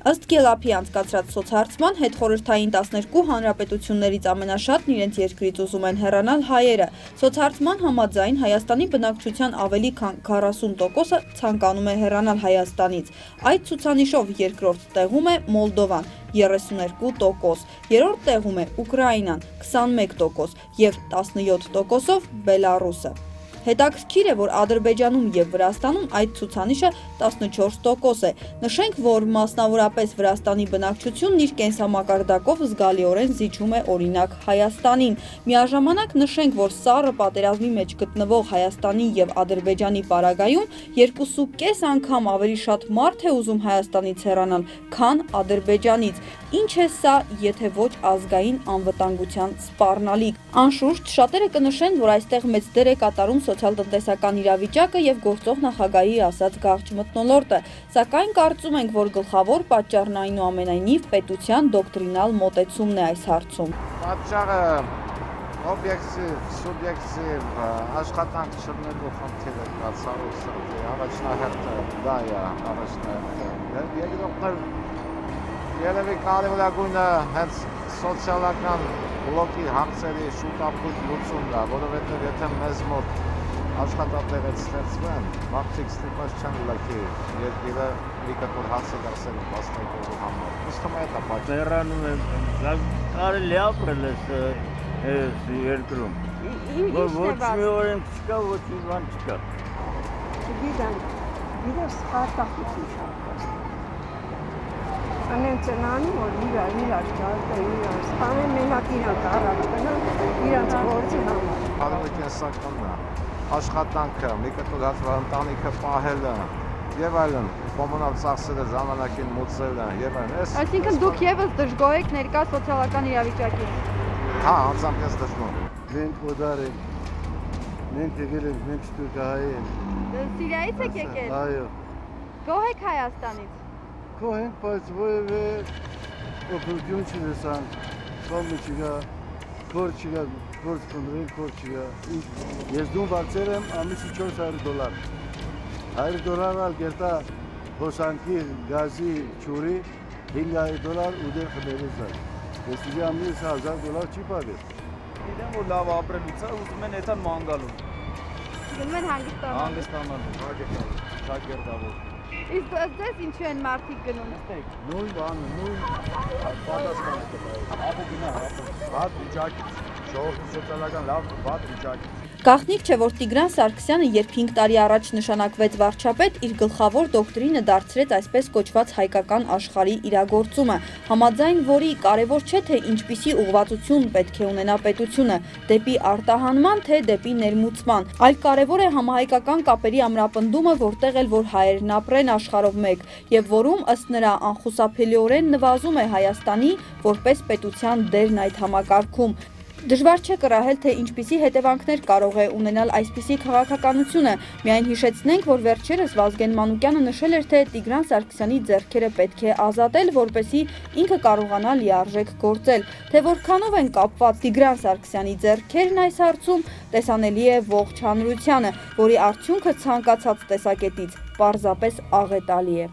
Ըստ Գելափի անցկացրած սոցհարցման, հետխորհրդային 12 հանրապետություններից ամենաշատն իրենց երկրից ուզում են հեռանալ հայերը։ Սոցհարցման համաձայն Հայաստանի բնակչության ավելի քան 40%-ը ցանկանում է հեռանալ Հայաստանից։ Այդ ցուցանիշով երկրորդ տեղում է Մոլդովան 32%, երրորդ տեղում է Ուկրաինան 21% և 17%-ով Բելառուսը։ Հետաքրքիր է, որ Ադրբեջանում և Վրաստանում այդ ցուցանիշը 14% է։ Նշենք, որ մասնավորապես Վրաստանի բնակչությունն իր կենսամակարդակով զգալիորեն զիջում է օրինակ Հայաստանին։ Միաժամանակ նշենք, որ սառը պատերազմի մեջ գտնվող Հայաստանի և Ադրբեջանի պարագայում 2.5 անգամ ավելի շատ մարդ է ուզում Հայաստանից հեռանալ, քան Ադրբեջանից։ Ինչ է սա, եթե ոչ ազգային անվտանգության սպառնալիք։ Անշուշտ, շատերը կնշեն, որ այստեղ մեծ դեր է կատարում սոցիալ-տնտեսական իրավիճակը և գործող նախագահի ասած գաղջ մթնոլորտը, սակայն կարծում ենք, որ գլխավոր պատճառն այնուամենայնիվ պետության դոկտրինալ մոտեցումն է այս հարցում։ Պատճառը օբյեկտիվ, սուբյեկտիվ, աշխատանք չլինելու խնդիրը կա, ցավոք առաջնահերթը դա է, առաջնահերթը։ Երկրորդն երևի կարևորագույնը հենց սոցիալական բլոկի հարցերի շուտապույտ լուծումն է, որովհետև եթե մեզ մոտ աշխատատեղեր ստեղծվեն, մարդիկ ստիպված չեն լքի երկիրը մի կտոր հարց է դարձել մասնակցելու համար։ Իսկ թվում է դա պատճառը։ Հեռանում եմ, կարելի է ապրել այս երկրում։ Ոչ մի օրենք չկա, ոչ մի բան չկա։ Չգիտեմ, իրս արտահայտություն շատ։ Անեն ծնանում, որ իրար ճարտը, իրար սպանը, մենակ իրանք առավ կնան, իրանք գործի համար։ Կարևոր կենսականն է, աշխատանքը, մի կտոր ընտանիքը պահելը և այլն, կոմունալ ծախսերը ժամանակին մուծելը և այլն։ Այսինքն դուք ևս դժգոհ եք ներկա սոցիալական իրավիճակից։ Հա, անձամբ ես դժգոհ։ Մենք օդար ենք, մենք եկել ենք, մենք Սփյուռքահայ ենք։ Սիրիայից եք եկել։ Այո։ Գոհ եք Հայաստանից։ Գոհ ենք, բայց որևէ օգնություն չլսան, բանը չկա, գործ չկա, գործ կնդրենք, գործ չկա։ Ես դու բարձր եմ ամիսի $400։ $100 ալ գերտա հոսանքի, գազի, չուրի, $500 ու դեր խմելիս է։ Ես իգի ամիս $1000 չի պագել։ Գիտեմ, որ լավ ապրելուց է, ուզում են էթան մանգալու։ Գնում են հանգստանալու։ Հանգստանալու, շագերտավոր։ Իսկ ձեզ ինչու են մարդիկ գնում։ Նույն բանը, նույն պատասխանը կտա։ Ապո գնա, վատ վիճակից, ժողովրդի սոցիալական լավ վատ վիճակից։ Գաղտնիք չէ, որ Տիգրան Սարգսյանը, երբ 5 տարի առաջ նշանակվեց վարչապետ, իր գլխավոր դոկտրինը դարձրեց այսպես կոչված հայկական աշխարհի իրագործումը, համաձայն որի կարևոր չէ, թե ինչպիսի ուղղվածություն պետք է ունենա պետությունը, դեպի արտահանման, թե դեպի ներմուծման, այլ կարևոր է համահայկական կապերի ամրապնդումը, որտեղ էլ որ հայերն ապրեն աշխարհով մեկ, եւ որում ըստ նրա անխուսափելիորեն նվազում է Հայաստանի որպես պետության դերն այդ համակարգում։ Դժվար չէ կռահել, թե ինչպիսի հետևանքներ կարող է ունենալ այսպիսի քաղաքականությունը։ Միայն հիշեցնենք, որ վերջերս Վազգեն Մանուկյանը նշել էր, թե Տիգրան Սարգսյանի ձեռքերը պետք է ազատել, որպեսզի ինքը կարողանա լիարժեք գործել։ Թե որքանով են կապված Տիգրան Սարգսյանի ձեռքերն այս հարցում, տեսանելի է ողջ հանրությանը, որի արդյունքը ցանկացած տեսակետից պարզապես աղետալի է։